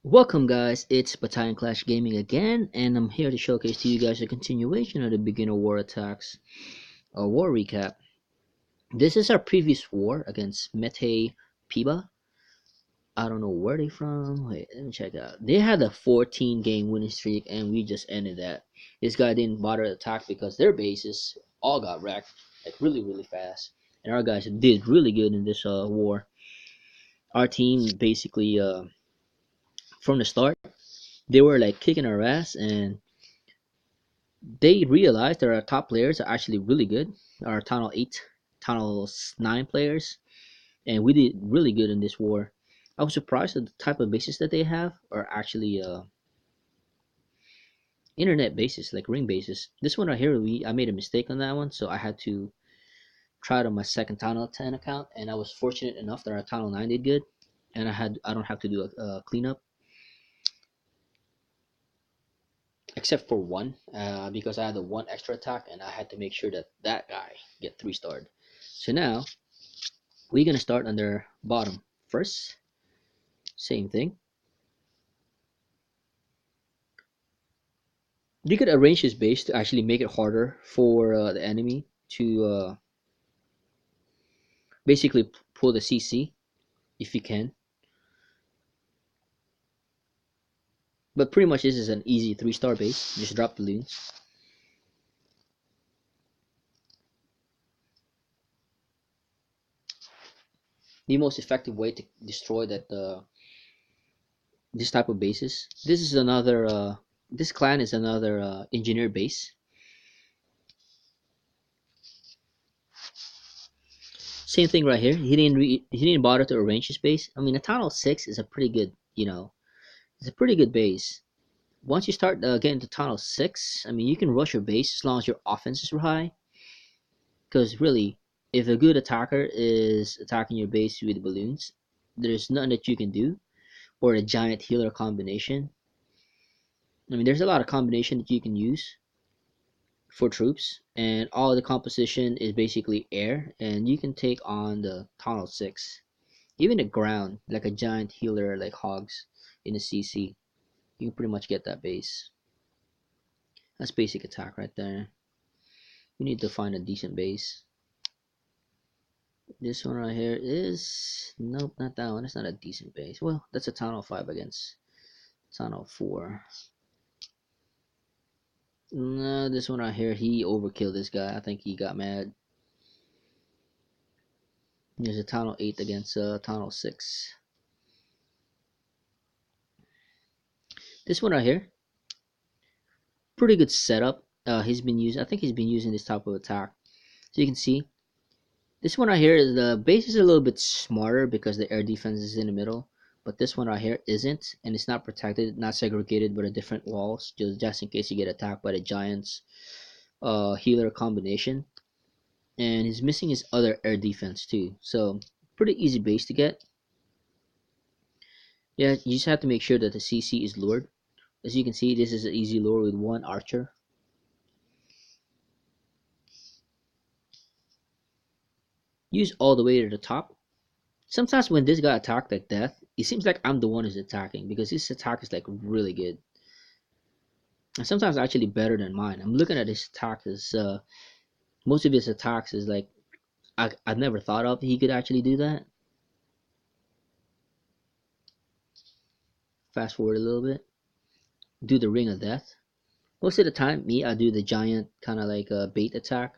Welcome guys, it's Battalion Clash Gaming again, and I'm here to showcase to you guys a continuation of the beginner war attacks, a war recap. This is our previous war against Mete Piba. I don't know where they from. Wait, let me check out. They had a 14 game winning streak and we just ended that. This guy didn't bother to attack because their bases all got wrecked like really fast. And our guys did really good in this war. Our team basically from the start they were like kicking our ass, and they realized that our top players are actually really good. Our Tunnel 8, Tunnel 9 players, and we did really good in this war. I was surprised at the type of bases that they have are actually internet bases, like ring bases. This one right here, I made a mistake on that one, so I had to try it on my second Tunnel 10 account, and I was fortunate enough that our Tunnel 9 did good, and I don't have to do a cleanup except for one, because I had the one extra attack and I had to make sure that that guy get 3-starred. So now we're gonna start on their bottom first. Same thing. You could arrange his base to actually make it harder for the enemy to basically pull the CC if you can. But pretty much this is an easy 3-star base. Just drop balloons. The most effective way to destroy that this type of bases. This is another. This clan is another engineer base. Same thing right here. He didn't bother to arrange his base. I mean, a Tunnel 6 is a pretty good, it's a pretty good base. Once you start getting to Tunnel 6, I mean, you can rush your base as long as your offenses are high. Because really, if a good attacker is attacking your base with balloons, there's nothing that you can do. Or a giant healer combination. I mean, there's a lot of combination that you can use for troops, and all the composition is basically air, and you can take on the Tunnel 6. Even the ground, like a giant healer like hogs in a CC, you can pretty much get that base. That's basic attack right there. You need to find a decent base. This one right here is, nope, not that one. It's not a decent base. Well, that's a Tunnel 5 against Tunnel 4. No, this one right here, he overkilled this guy. I think he got mad. There's a Tunnel 8 against Tunnel 6. This one right here, pretty good setup. He's been using, I think he's been using this type of attack. So you can see, this one right here, the base is a little bit smarter because the air defense is in the middle. But this one right here isn't, and it's not protected, not segregated by the different walls, just in case you get attacked by the giants healer combination. And he's missing his other air defense too. So pretty easy base to get. Yeah, you just have to make sure that the CC is lured. As you can see, this is an easy lure with one archer. Use all the way to the top. Sometimes when this guy attacked like death, it seems like I'm the one who's attacking because his attack is like really good. And sometimes actually better than mine. I'm looking at his attack as most of his attacks is like I never thought of he could actually do that. Fast forward a little bit. Do the ring of death. Most of the time, me, I do the giant kind of like a bait attack.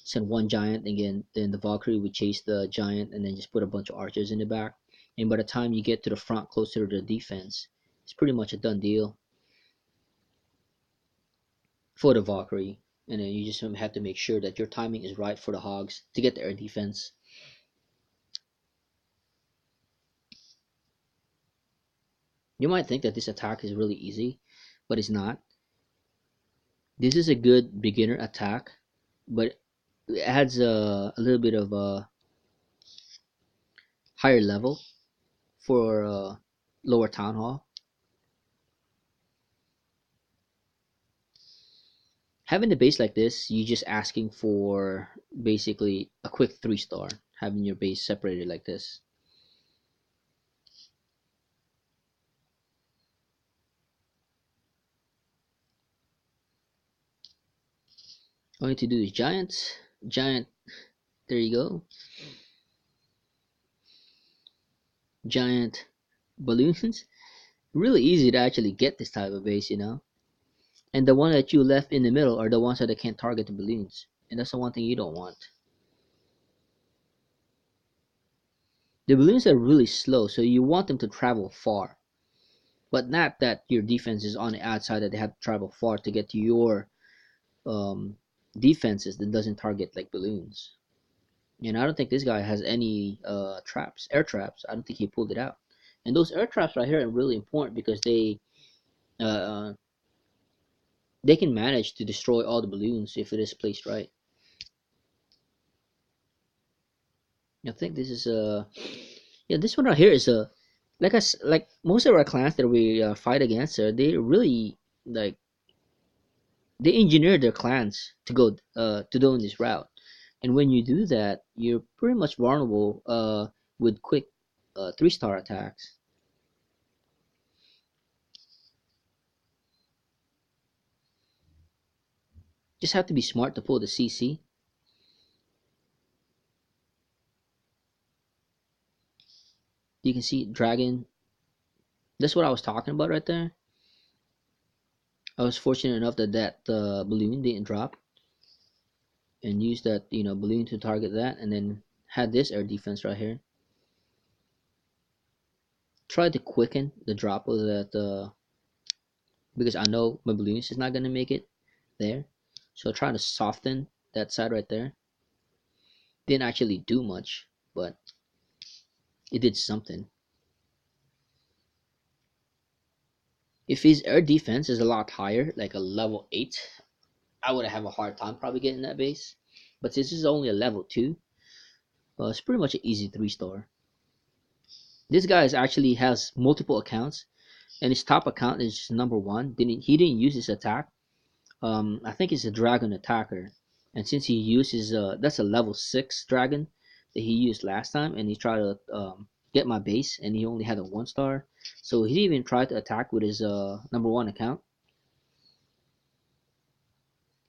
Send one giant, and then the Valkyrie would chase the giant, and then just put a bunch of archers in the back. And by the time you get to the front, closer to the defense, it's pretty much a done deal for the Valkyrie. And then you just have to make sure that your timing is right for the hogs to get the air defense. You might think that this attack is really easy, but it's not. This is a good beginner attack, but it adds a little bit of a higher level for lower town hall. Having the base like this, you just asking for basically a quick 3-star, having your base separated like this. All you need to do is giant. There you go, giant balloons. Really easy to actually get this type of base, you know. And the one that you left in the middle are the ones that can't target the balloons, and that's the one thing you don't want. The balloons are really slow, so you want them to travel far, but not that your defense is on the outside that they have to travel far to get to your um, defenses that doesn't target like balloons. And I don't think this guy has any traps, air traps. I don't think he pulled it out. And those air traps right here are really important because uh, they can manage to destroy all the balloons if it is placed right. I think this is yeah, this one right here is a like most of our clans that we fight against, they really like they engineer their clans to go to go in this route. And when you do that, you're pretty much vulnerable with quick 3-star attacks. Just have to be smart to pull the CC. You can see dragon. That's what I was talking about right there. I was fortunate enough that balloon didn't drop, and used that balloon to target that, and then had this air defense right here. Tried to quicken the drop of that because I know my balloons is not gonna make it there. So trying to soften that side right there. Didn't actually do much, but it did something. If his air defense is a lot higher, like a level 8, I would have a hard time probably getting that base. But since this is only a level 2, it's pretty much an easy 3-star. This guy actually has multiple accounts, and his top account is just number 1. He didn't use his attack. I think it's a dragon attacker, and since he uses that's a level 6 dragon that he used last time, and he tried to get my base, and he only had a 1-star, so he didn't even try to attack with his number 1 account,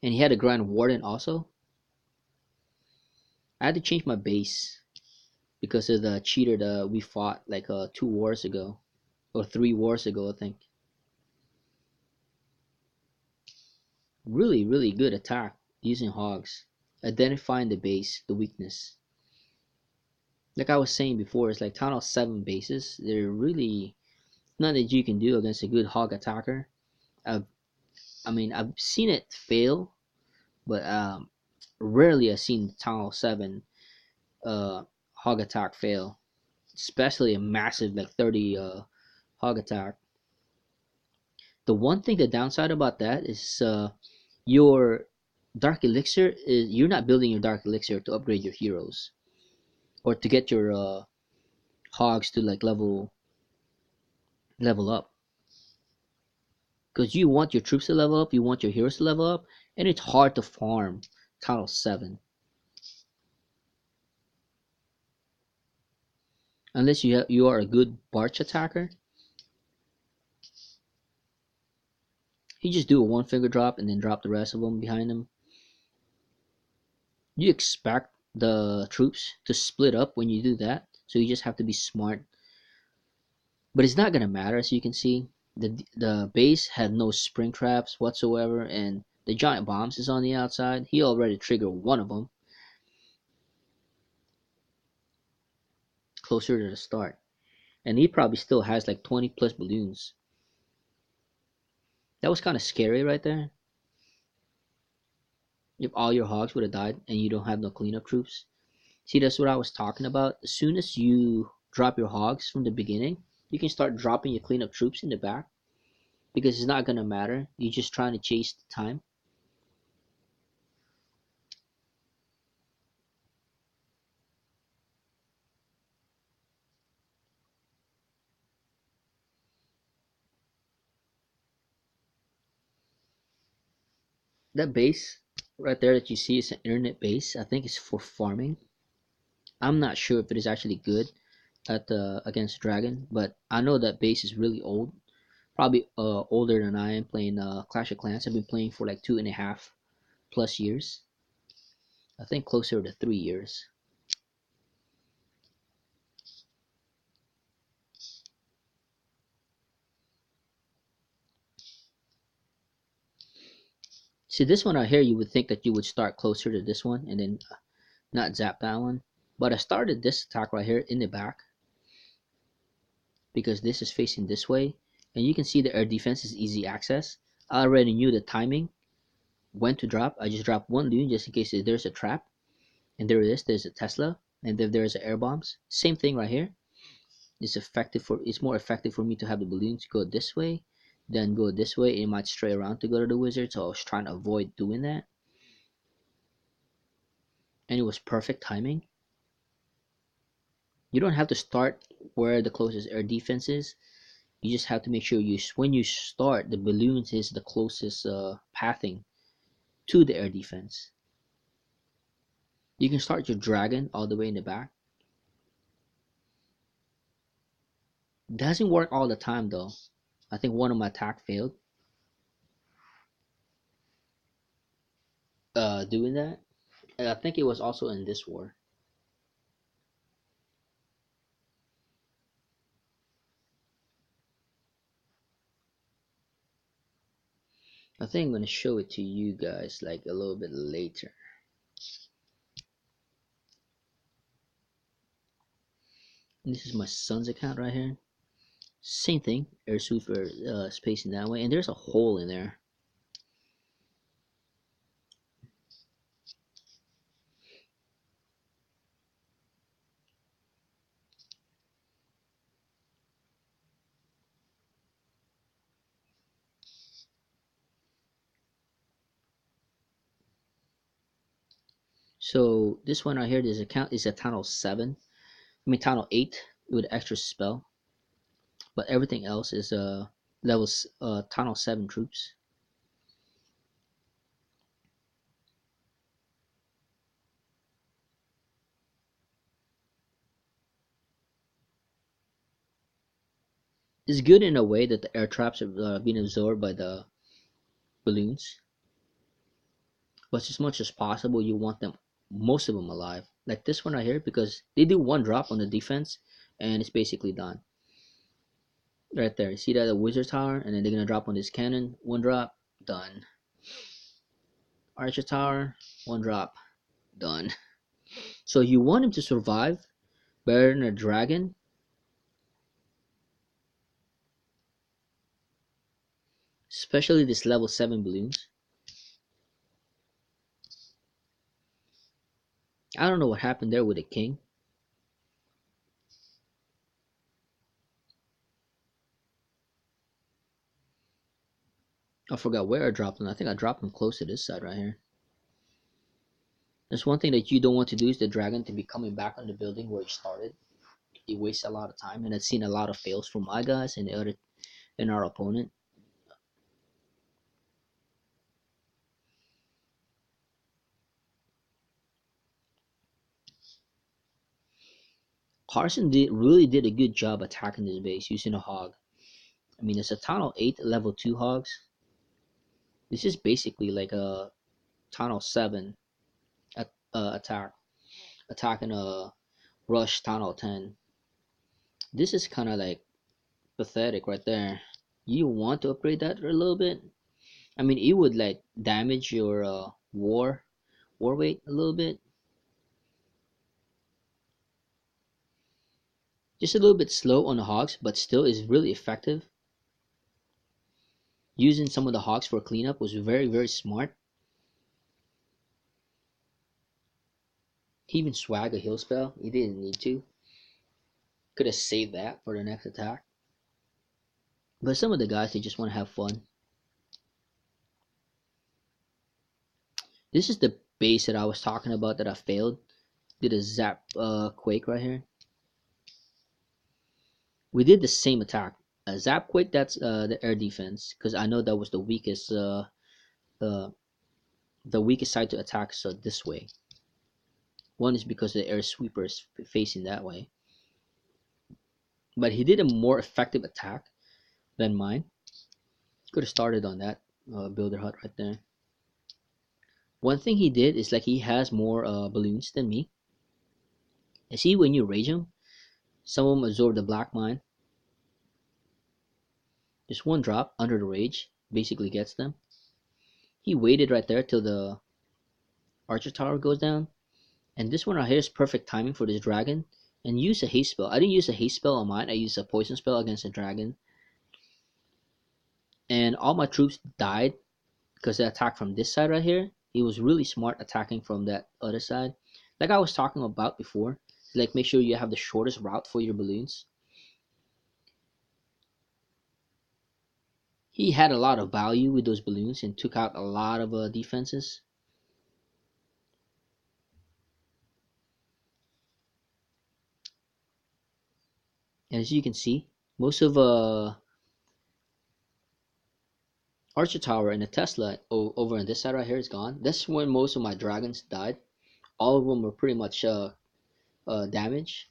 and he had a grand warden also. I had to change my base because of the cheater that we fought like 2 wars ago or 3 wars ago, I think. Really good attack using hogs, identifying the base, the weakness. Like I was saying before, it's like Town Hall 7 bases. They're really nothing that you can do against a good hog attacker. I've, I mean, I've seen it fail, but rarely I've seen Town Hall 7 uh, hog attack fail, especially a massive like 30 hog attack. The one thing, the downside about that is your dark elixir is you're not building your dark elixir to upgrade your heroes or to get your hogs to like level up, because you want your troops to level up, you want your heroes to level up, and it's hard to farm Title 7 unless you are a good Barch attacker. You just do a one finger drop and then drop the rest of them behind them. You expect the troops to split up when you do that, so you just have to be smart. But it's not gonna matter, as you can see. The base had no spring traps whatsoever, and the giant bombs is on the outside. He already triggered one of them closer to the start, and he probably still has like 20 plus balloons. That was kind of scary right there. If all your hogs would have died and you don't have no cleanup troops. See, that's what I was talking about. As soon as you drop your hogs from the beginning, you can start dropping your cleanup troops in the back because it's not gonna matter. You're just trying to chase the time. That base right there that you see is an internet base. I think it's for farming. I'm not sure if it is actually good at against dragon, but I know that base is really old. Probably older than I am playing Clash of Clans. I've been playing for like 2.5 plus years. I think closer to 3 years. See, this one right here, you would think that you would start closer to this one and then not zap that one. But I started this attack right here in the back because this is facing this way. And you can see the air defense is easy access. I already knew the timing, when to drop. I just dropped one loon just in case there's a trap. And there it is, there's a Tesla. And if there's air bombs, same thing right here. It's more effective for me to have the balloons go this way than go this way. It might stray around to go to the wizard, so I was trying to avoid doing that. And it was perfect timing. You don't have to start where the closest air defense is. You just have to make sure when you start, the balloons is the closest pathing to the air defense. You can start your dragon all the way in the back. Doesn't work all the time though. I think one of my attack failed doing that. And I think it was also in this war. I think I'm gonna show it to you guys like a little bit later. And this is my son's account right here. Same thing, air sweeper spacing that way, and there's a hole in there. So this one right here, this account is a tunnel 7. I mean tunnel 8 with extra spell, but everything else is levels tunnel 7 troops. It's good in a way that the air traps are being absorbed by the balloons, but as much as possible, you want them, most of them, alive. Like this one right here, because they do one drop on the defense, and it's basically done. Right there, see that the wizard tower, and then they're gonna drop on this cannon, one drop, done. Archer tower, one drop, done. So you want him to survive better than a dragon, especially this level 7 balloons. I don't know what happened there with the king. I forgot where I dropped him. I think I dropped him close to this side right here. There's one thing that you don't want to do is the dragon to be coming back on the building where he started. He wastes a lot of time, and I've seen a lot of fails from my guys and the other and our opponent. Carson really did a good job attacking this base using a hog. I mean, it's a tunnel 8 level 2 hogs. This is basically like a tunnel 7 attack, attacking a rush tunnel 10. This is kind of like pathetic right there. You want to upgrade that a little bit. I mean, it would like damage your war weight a little bit. Just a little bit slow on the hogs, but still is really effective. Using some of the hogs for cleanup was very, very smart. He even swag a heal spell. He didn't need to. Could have saved that for the next attack. But some of the guys, they just want to have fun. This is the base that I was talking about that I failed. Did a zap quake right here. We did the same attack. A zap quake, that's the air defense, because I know that was uh, the weakest side to attack. So this way. One is because the air sweeper is facing that way. But he did a more effective attack than mine. Could have started on that builder hut right there. One thing he did is like he has more balloons than me. You see, when you rage him, some of them absorb the black mine. Just one drop under the rage basically gets them. He waited right there till the archer tower goes down. And this one right here is perfect timing for this dragon. And use a haste spell. I didn't use a haste spell on mine. I used a poison spell against the dragon. And all my troops died because they attacked from this side right here. He was really smart attacking from that other side. Like I was talking about before. Like make sure you have the shortest route for your balloons. He had a lot of value with those balloons and took out a lot of defenses. And as you can see, most of Archer Tower and the Tesla over on this side right here is gone. That's when most of my dragons died. All of them were pretty much damaged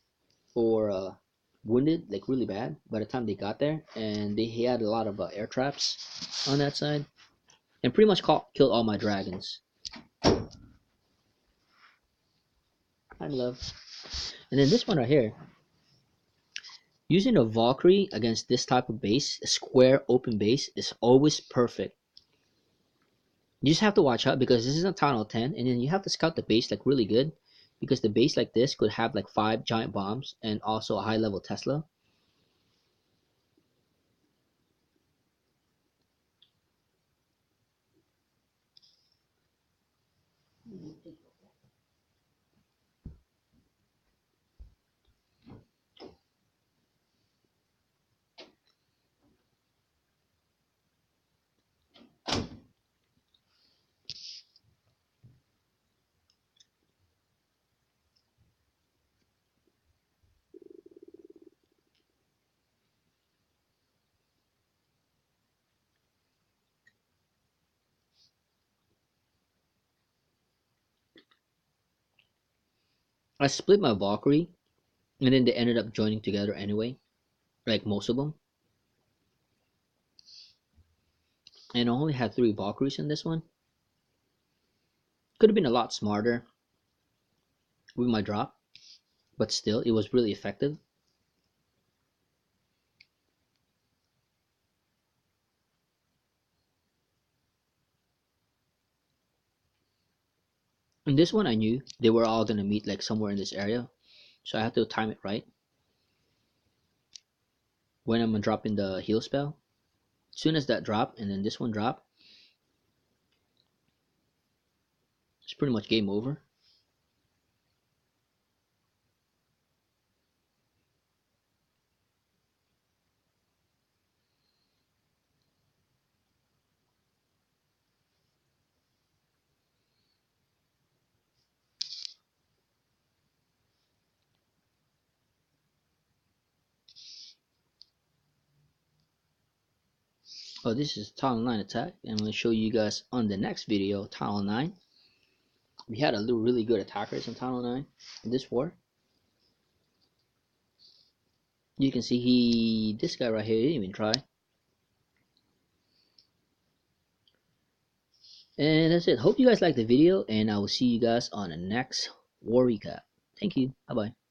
or wounded, like really bad by the time they got there. And he had a lot of air traps on that side. And pretty much killed all my dragons. Hi, love. And then this one right here, using a Valkyrie against this type of base, a square open base, is always perfect. You just have to watch out because this is a tunnel 10, and then you have to scout the base like really good because the base like this could have like 5 giant bombs and also a high level Tesla. I split my Valkyrie, and then they ended up joining together anyway, like most of them. And I only had 3 Valkyries in this one. Could have been a lot smarter with my drop, but still, it was really effective. In this one, I knew they were all gonna meet like somewhere in this area, so I had to time it right when I'm dropping the heal spell. As soon as that drop and then this one drop, it's pretty much game over. Oh, this is Tunnel 9 attack, and I'm going to show you guys on the next video, Tunnel 9. We had a little really good attackers in Tunnel 9 in this war. You can see this guy right here didn't even try. And that's it. Hope you guys liked the video, and I will see you guys on the next war recap. Thank you. Bye-bye.